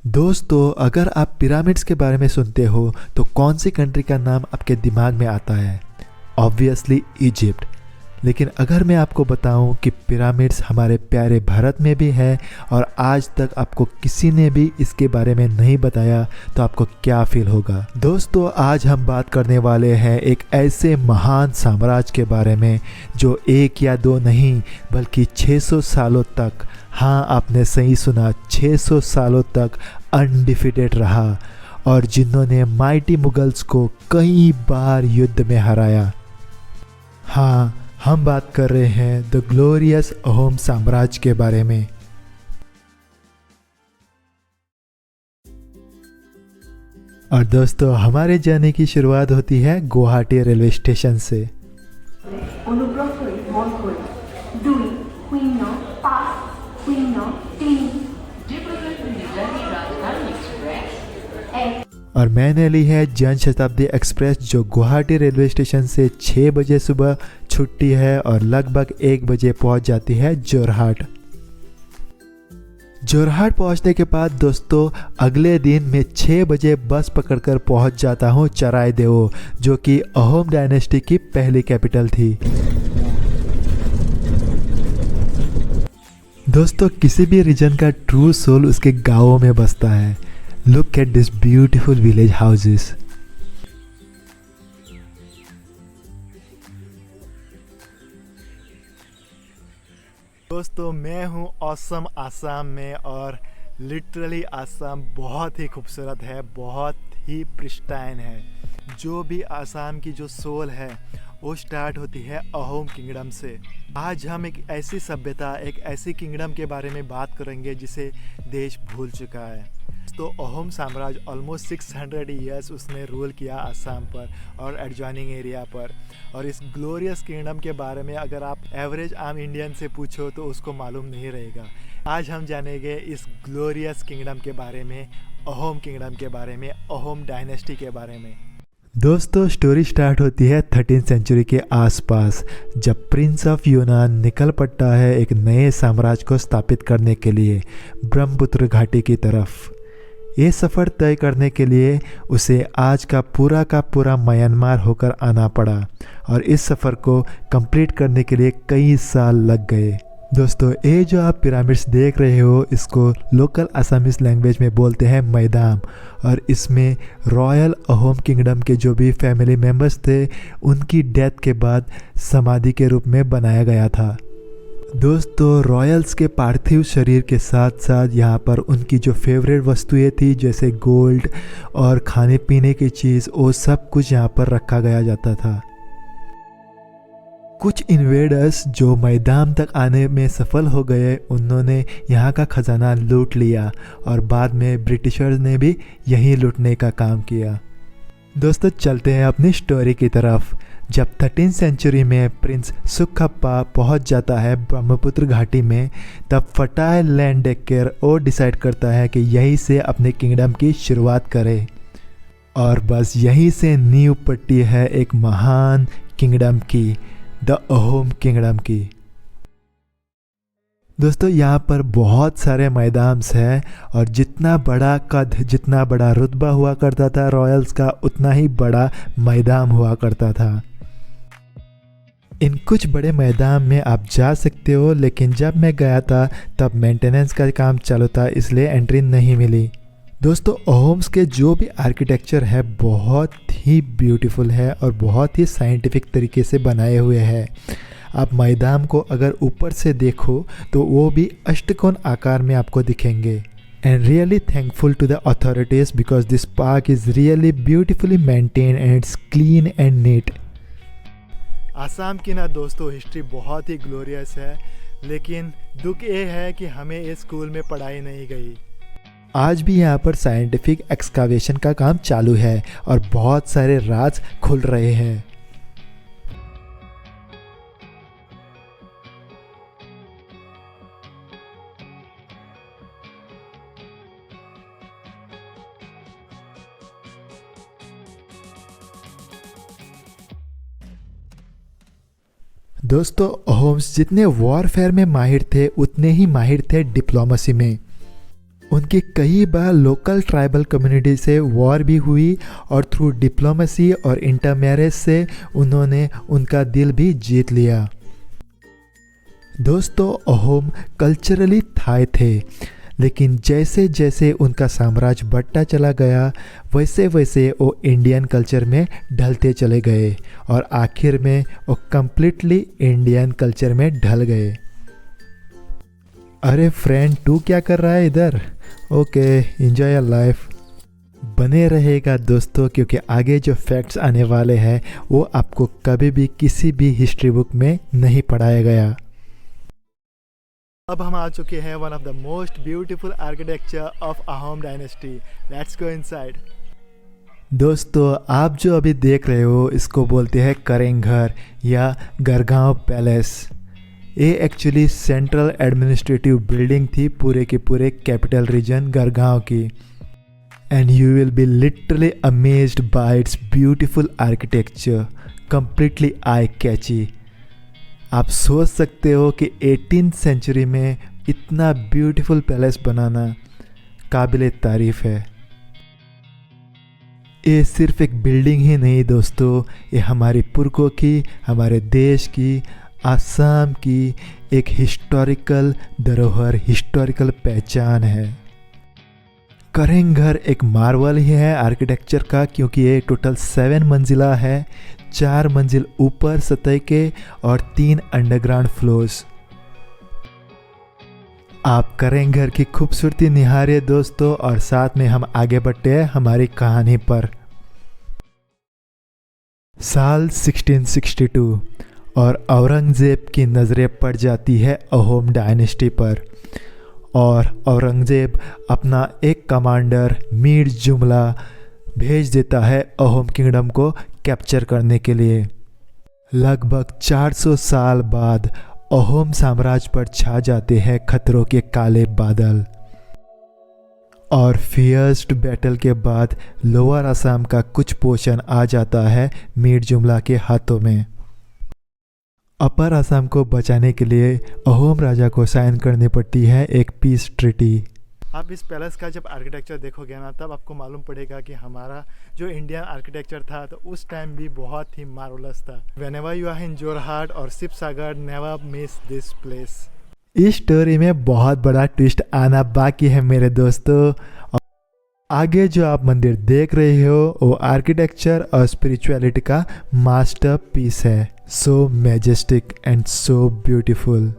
दोस्तों, अगर आप पिरामिड्स के बारे में सुनते हो तो कौन सी कंट्री का नाम आपके दिमाग में आता है? Obviously Egypt. लेकिन अगर मैं आपको बताऊं कि पिरामिड्स हमारे प्यारे भारत में भी है और आज तक आपको किसी ने भी इसके बारे में नहीं बताया तो आपको क्या फील होगा? दोस्तों, आज हम बात करने वाले हैं एक ऐसे महान साम्राज्य के बारे में जो एक या दो नहीं बल्कि 600 सालों तक, हाँ आपने सही सुना, 600 सालों तक अनडिफिटेड रहा और जिन्होंने माइटी मुगल्स को कई बार युद्ध में हराया। हाँ, हम बात कर रहे हैं द ग्लोरियस अहोम साम्राज्य के बारे में। और दोस्तों, हमारे जर्नी की शुरुआत होती है गुवाहाटी रेलवे स्टेशन से। অনুগ্ৰহ কৰি মন কৰি 2-0-5-0-3 और मैंने ली है जन शताब्दी एक्सप्रेस जो गुवाहाटी रेलवे स्टेशन से 6 बजे सुबह छुट्टी है और लगभग 1 बजे पहुंच जाती है जोरहाट। जोरहाट पहुंचने के बाद दोस्तों अगले दिन मैं 6 बजे बस पकड़कर पहुंच जाता हूं चराइदेव, जो कि अहोम डायनेस्टी की पहली कैपिटल थी। दोस्तों, किसी भी रीजन का ट्रू सोल उसके गांवों में बसता है। Look at this beautiful village houses. दोस्तों, मैं हूँ असम आसाम में और लिटरली आसाम बहुत ही खूबसूरत है, बहुत ही प्रिस्टाइन है। जो भी आसाम की जो सोल है वो स्टार्ट होती है अहोम किंगडम से। आज हम एक ऐसी सभ्यता, एक ऐसी किंगडम के बारे में बात करेंगे जिसे देश भूल चुका है। तो अहोम साम्राज्य ऑलमोस्ट 600 ईयर्स उसने रूल किया आसाम पर और एडजॉइनिंग एरिया पर। और इस ग्लोरियस किंगडम के बारे में अगर आप एवरेज आम इंडियन से पूछो तो उसको मालूम नहीं रहेगा। आज हम जानेंगे इस ग्लोरियस किंगडम के बारे में, अहोम किंगडम के बारे में, अहोम डायनेस्टी के बारे में। दोस्तों, स्टोरी स्टार्ट होती है 13th सेंचुरी के आसपास, जब प्रिंस ऑफ यूनान निकल पड़ता है एक नए साम्राज्य को स्थापित करने के लिए ब्रह्मपुत्र घाटी की तरफ। ये सफ़र तय करने के लिए उसे आज का पूरा म्यांमार होकर आना पड़ा और इस सफ़र को कंप्लीट करने के लिए कई साल लग गए। दोस्तों, ये जो आप पिरामिड्स देख रहे हो इसको लोकल असमीज लैंग्वेज में बोलते हैं मैदाम, और इसमें रॉयल अहोम किंगडम के जो भी फैमिली मेम्बर्स थे उनकी डेथ के बाद समाधि के रूप में बनाया गया था। दोस्तों, रॉयल्स के पार्थिव शरीर के साथ साथ यहाँ पर उनकी जो फेवरेट वस्तुएं थी जैसे गोल्ड और खाने पीने की चीज़, वो सब कुछ यहाँ पर रखा गया जाता था। कुछ इन्वेडर्स जो मैदान तक आने में सफल हो गए उन्होंने यहाँ का खजाना लूट लिया और बाद में ब्रिटिशर्स ने भी यहीं लूटने का काम किया। दोस्तों, चलते हैं अपनी स्टोरी की तरफ। जब 13th सेंचुरी में प्रिंस सुखप्पा पहुंच जाता है ब्रह्मपुत्र घाटी में, तब फर्टाइल लैंड देखकर वो डिसाइड करता है कि यहीं से अपने किंगडम की शुरुआत करे। और बस यहीं से नींव पट्टी है एक महान किंगडम की, द अहोम किंगडम की। दोस्तों, यहाँ पर बहुत सारे मैदान्स हैं और जितना बड़ा कद, जितना बड़ा रुतबा हुआ करता था रॉयल्स का, उतना ही बड़ा मैदान हुआ करता था। इन कुछ बड़े मैदान में आप जा सकते हो, लेकिन जब मैं गया था तब मेंटेनेंस का काम चालू था, इसलिए एंट्री नहीं मिली। दोस्तों, अहोम्स के जो भी आर्किटेक्चर है बहुत ही ब्यूटीफुल है और बहुत ही साइंटिफिक तरीके से बनाए हुए हैं। आप मैदान को अगर ऊपर से देखो तो वो भी अष्टकोण आकार में आपको दिखेंगे। And really thankful to the authorities because this park is really beautifully maintain and it's clean and neat. Assam की ना दोस्तों हिस्ट्री बहुत ही ग्लोरियस है, लेकिन दुख ये है कि हमें इस स्कूल में पढ़ाई नहीं गई। आज भी यहाँ पर साइंटिफिक एक्सकावेशन का काम चालू है और बहुत सारे राज खुल रहे हैं। दोस्तों, अहोम्स जितने वॉरफेयर में माहिर थे उतने ही माहिर थे डिप्लोमेसी में। उनकी कई बार लोकल ट्राइबल कम्युनिटी से वॉर भी हुई और थ्रू डिप्लोमेसी और इंटरमैरेज से उन्होंने उनका दिल भी जीत लिया। दोस्तों, अहोम कल्चरली थाई थे, लेकिन जैसे जैसे उनका साम्राज्य बढ़ता चला गया वैसे वैसे वो इंडियन कल्चर में ढलते चले गए और आखिर में वो कम्प्लीटली इंडियन कल्चर में ढल गए। अरे फ्रेंड, तू क्या कर रहा है इधर? Okay, enjoy your life. बने रहेगा दोस्तों, क्योंकि आगे जो फैक्ट्स आने वाले हैं वो आपको कभी भी किसी भी हिस्ट्री बुक में नहीं पढ़ाया गया। अब हम आ चुके हैं one of the most beautiful architecture of Ahom dynasty. Let's go inside. दोस्तों, आप जो अभी देख रहे हो इसको बोलते हैं करेंघर या गढ़गांव पैलेस। ये एक्चुअली सेंट्रल एडमिनिस्ट्रेटिव बिल्डिंग थी पूरे के पूरे कैपिटल रीजन गढ़गांव की। And you will be literally amazed by its beautiful architecture, completely eye catchy. आप सोच सकते हो कि 18th सेंचुरी में इतना ब्यूटीफुल पैलेस बनाना काबिल तारीफ़ है। ये सिर्फ एक बिल्डिंग ही नहीं दोस्तों, ये हमारी पुरखों की, हमारे देश की, आसाम की एक हिस्टोरिकल धरोहर, हिस्टोरिकल पहचान है। करेंघर एक मार्वल ही है आर्किटेक्चर का, क्योंकि ये टोटल 7 मंजिला है, 4 मंजिल ऊपर सतह के और 3 अंडरग्राउंड फ्लोर्स। आप करेंघर की खूबसूरती निहारिए दोस्तों, और साथ में हम आगे बढ़ते हैं हमारी कहानी पर। साल 1662 और औरंगजेब की नज़रें पड़ जाती है अहोम डायनेस्टी पर, और औरंगजेब अपना एक कमांडर मीर जुमला भेज देता है अहोम किंगडम को कैप्चर करने के लिए। लगभग 400 साल बाद अहोम साम्राज्य पर छा जाते हैं खतरों के काले बादल, और फियर्स बैटल के बाद लोअर असम का कुछ पोर्शन आ जाता है मीर जुमला के हाथों में। अपर असम को बचाने के लिए अहोम राजा को साइन करनी पड़ती है एक पीस ट्रीटी। आप इस पैलेस का जब आर्किटेक्चर देखोगे ना, तब आपको मालूम पड़ेगा कि हमारा जो इंडियन आर्किटेक्चर था तो उस टाइम भी बहुत ही मार्वलस था। Whenever you are in Jorhat और Sivasagar, never miss this place। इस स्टोरी में बहुत बड़ा ट्विस्ट आना बाकी है मेरे दोस्तों। आगे जो आप मंदिर देख रहे हो वो आर्किटेक्चर और स्पिरिचुअलिटी का मास्टरपीस है। So majestic and so beautiful.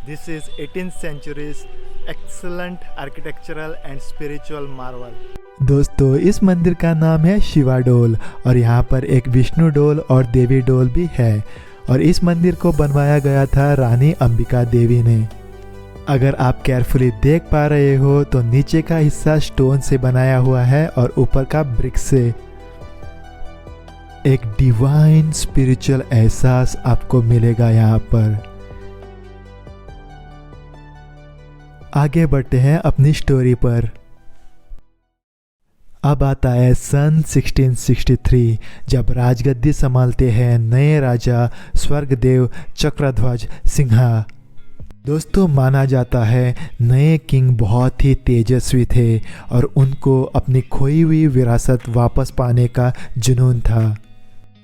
This is 18th century's excellent architectural and spiritual marvel। दोस्तों, इस मंदिर का नाम है शिवा डोल, और यहाँ पर एक विष्णु डोल और देवी डोल भी है, और इस मंदिर को बनवाया गया था रानी अंबिका देवी ने। अगर आप केयरफुली देख पा रहे हो तो नीचे का हिस्सा स्टोन से बनाया हुआ है और ऊपर का ब्रिक से। एक डिवाइन स्पिरिचुअल एहसास आपको मिलेगा यहाँ पर। आगे बढ़ते हैं अपनी स्टोरी पर। अब आता है सन 1663, जब राजगद्दी संभालते हैं नए राजा स्वर्गदेव चक्रध्वज सिंहा। दोस्तों, माना जाता है नए किंग बहुत ही तेजस्वी थे और उनको अपनी खोई हुई विरासत वापस पाने का जुनून था।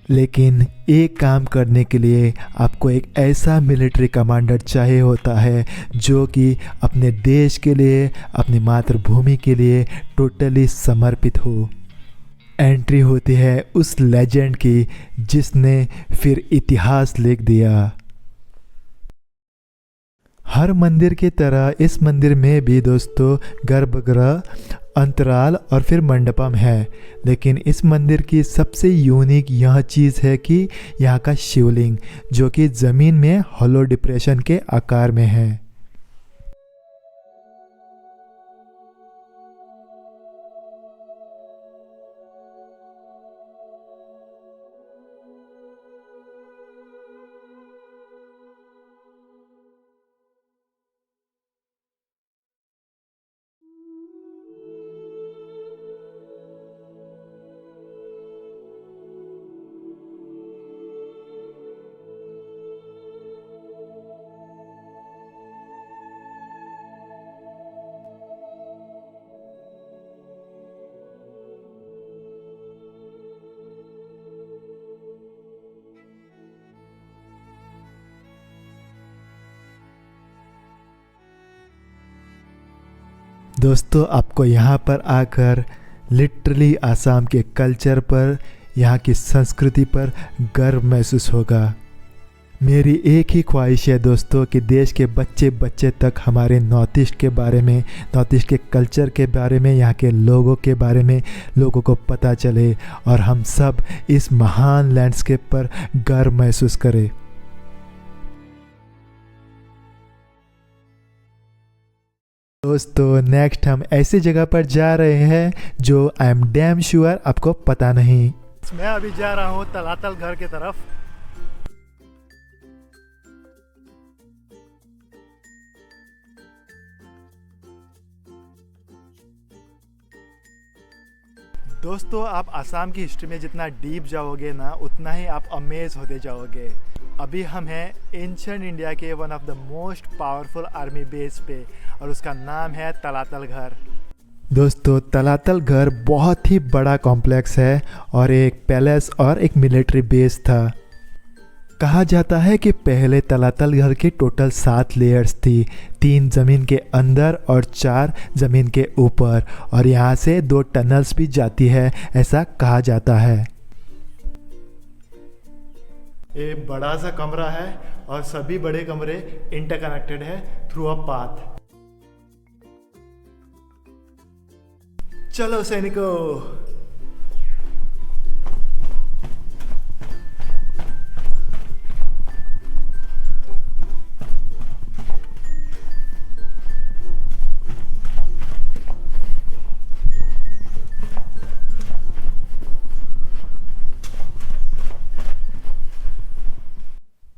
लेकिन एक काम करने के लिए आपको एक ऐसा मिलिट्री कमांडर चाहिए होता है जो कि अपने देश के लिए, अपनी मातृभूमि के लिए टोटली समर्पित हो। एंट्री होती है उस लेजेंड की जिसने फिर इतिहास लिख दिया। हर मंदिर की तरह इस मंदिर में भी दोस्तों गर्भगृह, अंतराल और फिर मंडपम है, लेकिन इस मंदिर की सबसे यूनिक यह चीज़ है कि यहाँ का शिवलिंग जो कि ज़मीन में हॉलो डिप्रेशन के आकार में है। दोस्तों आपको यहाँ पर आकर लिटरली आसाम के कल्चर पर, यहाँ की संस्कृति पर गर्व महसूस होगा। मेरी एक ही ख्वाहिश है दोस्तों कि देश के बच्चे बच्चे तक हमारे नॉर्थ ईस्ट के बारे में, नॉर्थ ईस्ट के कल्चर के बारे में, यहाँ के लोगों के बारे में लोगों को पता चले और हम सब इस महान लैंडस्केप पर गर्व महसूस करें। दोस्तों नेक्स्ट हम ऐसी जगह पर जा रहे हैं जो आई एम डैम श्योर आपको पता नहीं। मैं अभी जा रहा हूँ तलातल घर की तरफ। दोस्तों आप आसाम की हिस्ट्री में जितना डीप जाओगे ना, उतना ही आप अमेज होते जाओगे। अभी हम हैं एंशिएंट इंडिया के one of the most powerful army base पे और उसका नाम है तलातल घर। दोस्तों तलातल घर बहुत ही बड़ा कॉम्प्लेक्स है और एक पैलेस और एक मिलिट्री बेस था। कहा जाता है कि पहले तलातल घर की टोटल 7 लेयर्स थी, 3 ज़मीन के अंदर और 4 ज़मीन के ऊपर, और यहाँ से 2 टनल्स भी जाती है, ऐसा कहा जाता है। ये बड़ा सा कमरा है और सभी बड़े कमरे इंटरकनेक्टेड है थ्रू अ पाथ। चलो सैनिकों।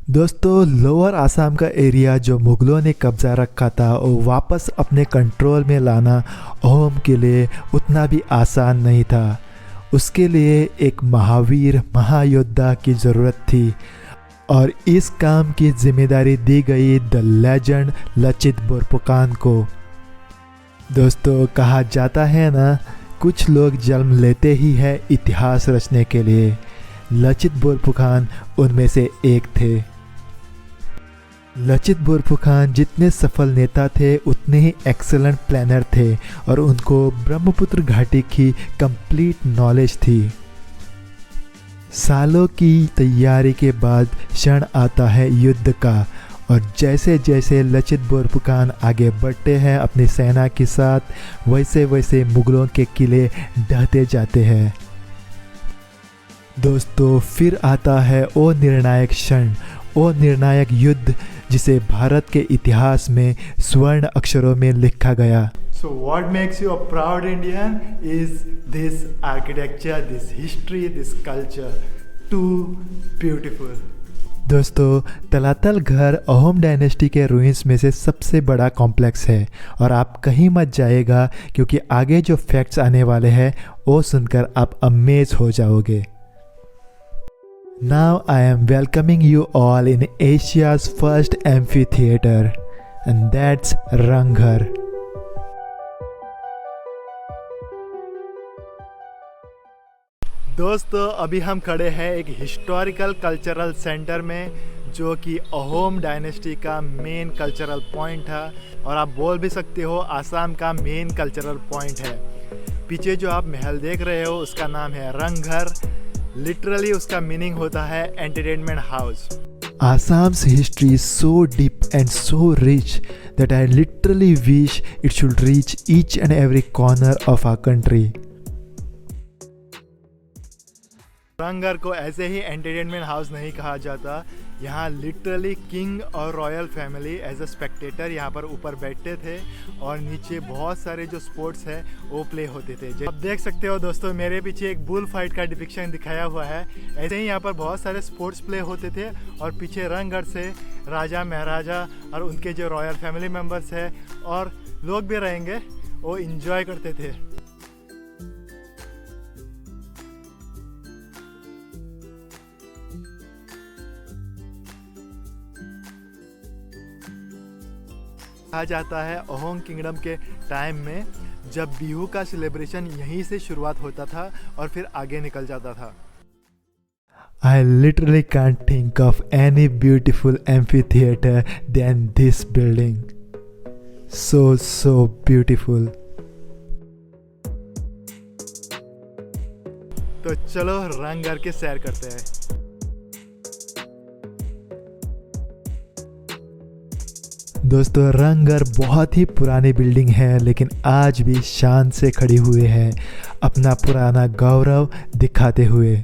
दोस्तों लोअर आसाम का एरिया जो मुगलों ने कब्जा रखा था वो वापस अपने कंट्रोल में लाना अहोम के लिए उतना भी आसान नहीं था। उसके लिए एक महावीर महायोद्धा की ज़रूरत थी और इस काम की जिम्मेदारी दी गई द लेजेंड लचित बोरफुकन को। दोस्तों कहा जाता है ना, कुछ लोग जन्म लेते ही है इतिहास रचने के लिए। लचित बोरफुकन उनमें से एक थे। लचित बोरफुकन जितने सफल नेता थे उतने ही एक्सेलेंट प्लानर थे और उनको ब्रह्मपुत्र घाटी की कंप्लीट नॉलेज थी। सालों की तैयारी के बाद क्षण आता है युद्ध का, और जैसे जैसे लचित बोरफुकन आगे बढ़ते हैं अपनी सेना के साथ, वैसे वैसे मुगलों के किले ढहते जाते हैं। दोस्तों फिर आता है वो निर्णायक क्षण, वो निर्णायक युद्ध जिसे भारत के इतिहास में स्वर्ण अक्षरों में लिखा गया। So what makes you a proud Indian is this architecture, this history, this culture. Too beautiful. दोस्तों तलातल घर अहोम डायनेस्टी के रूइंस में से सबसे बड़ा कॉम्प्लेक्स है और आप कहीं मत जाइएगा क्योंकि आगे जो फैक्ट्स आने वाले हैं वो सुनकर आप अमेज हो जाओगे। Now I am welcoming you all in Asia's first amphitheater, and that's Rangghar. दोस्तों अभी हम खड़े हैं एक हिस्टोरिकल कल्चरल सेंटर में जो कि अहोम डायनेस्टी का मेन कल्चरल पॉइंट है और आप बोल भी सकते हो आसाम का मेन कल्चरल पॉइंट है। पीछे जो आप महल देख रहे हो उसका नाम है रंगघर। लिटरली उसका मीनिंग होता है entertainment house. Assam's history is so deep and so rich that I literally wish it should reach each and every corner of our country. Rangghar को ऐसे ही एंटरटेनमेंट हाउस नहीं कहा जाता। यहाँ लिटरली किंग और royal family as a spectator यहाँ पर ऊपर बैठते थे और नीचे बहुत सारे जो स्पोर्ट्स है वो प्ले होते थे। आप देख सकते हो दोस्तों मेरे पीछे एक बुल फाइट का डिपिक्शन दिखाया हुआ है। ऐसे ही यहाँ पर बहुत सारे स्पोर्ट्स प्ले होते थे और पीछे रंगघर से राजा महाराजा और उनके जो रॉयल फैमिली मेम्बर्स है और लोग भी रहेंगे वो इंजॉय करते थे। कहा जाता है अहोम किंगडम के टाइम में जब बिहू का सेलिब्रेशन यहीं से शुरुआत होता था और फिर आगे निकल जाता था। I literally can't think of any beautiful amphitheater than this building. So beautiful. तो चलो रंगघर के सैर करते हैं। दोस्तों रंगघर बहुत ही पुरानी बिल्डिंग है, लेकिन आज भी शान से खड़ी हुई है, अपना पुराना गौरव दिखाते हुए।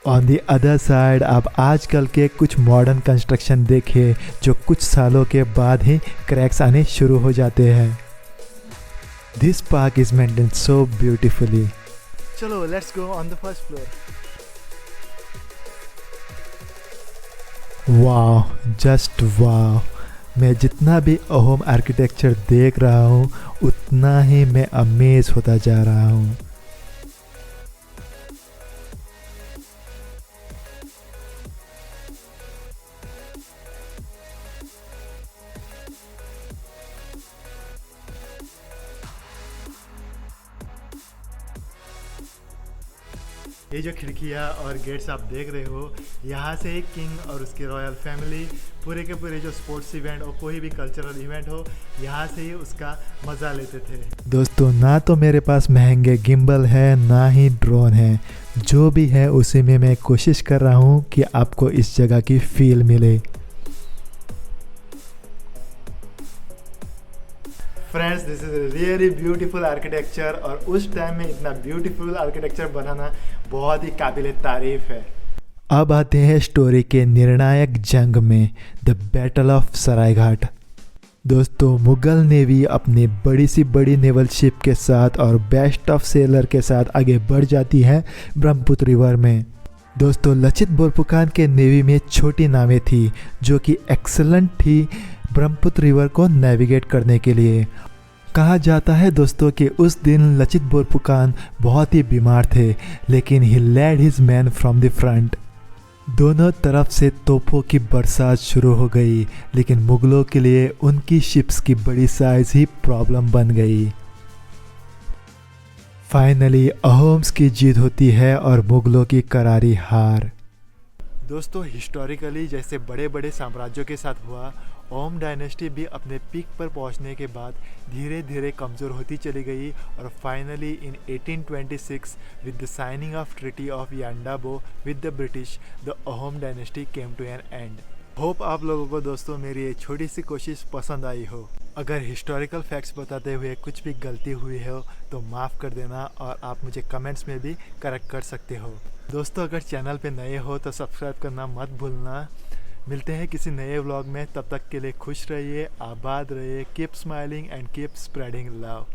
ऑन दी अदर साइड आप आजकल के कुछ मॉडर्न कंस्ट्रक्शन देखिए जो कुछ सालों के बाद ही क्रैक्स आने शुरू हो जाते हैं। This park is maintained so beautifully. चलो let's go on the first floor. वाह, जस्ट वाह। मैं जितना भी अहोम आर्किटेक्चर देख रहा हूँ उतना ही मैं अमेज होता जा रहा हूँ। ये जो खिड़कियाँ और गेट्स आप देख रहे हो, यहाँ से एक किंग और उसकी रॉयल फैमिली पूरे के पूरे जो स्पोर्ट्स इवेंट और कोई भी कल्चरल इवेंट हो, यहाँ से ही उसका मज़ा लेते थे। दोस्तों ना तो मेरे पास महंगे गिम्बल है ना ही ड्रोन है, जो भी है उसी में मैं कोशिश कर रहा हूँ कि आपको इस जगह की फील मिले। Friends, this is really beautiful architecture और उस टाइम में इतना ब्यूटीफुल आर्किटेक्चर बनाना बहुत ही काबिल तारीफ है। अब आते हैं स्टोरी के निर्णायक जंग में, द बैटल ऑफ सरायघाट। दोस्तों मुगल नेवी अपनी बड़ी सी बड़ी नेवल शिप के साथ और बेस्ट ऑफ सेलर के साथ आगे बढ़ जाती है ब्रह्मपुत्र रिवर में। दोस्तों लचित बोरफुकान के नेवी में छोटी नावें थी जो कि एक्सलेंट थी ब्रह्मपुत्र रिवर को नेविगेट करने के लिए। कहा जाता है दोस्तों कि उस दिन लचित बोरफुकान बहुत ही बीमार थे, लेकिन he led his men from the front. दोनों तरफ से तोपों की बरसात शुरू हो गई, लेकिन मुगलों के लिए उनकी शिप्स की बड़ी साइज ही प्रॉब्लम बन गई। फाइनली अहोम्स की जीत होती है और मुगलों की करारी हार। दोस्तों हिस्टोरिकली जैसे बड़े बड़े साम्राज्यों के साथ हुआ, अहोम डायनेस्टी भी अपने पीक पर पहुंचने के बाद धीरे धीरे कमज़ोर होती चली गई और finally in 1826 with the signing of treaty of Yandabo with the British, the Ahom dynasty came to an end. Hope आप लोगों को दोस्तों मेरी ये छोटी सी कोशिश पसंद आई हो। अगर हिस्टोरिकल फैक्ट्स बताते हुए कुछ भी गलती हुई हो तो माफ़ कर देना और आप मुझे कमेंट्स में भी करेक्ट कर सकते हो। दोस्तों अगर चैनल पे नए हो तो सब्सक्राइब करना मत भूलना। मिलते हैं किसी नए व्लॉग में, तब तक के लिए खुश रहिए, आबाद रहिए, keep smiling and keep spreading love.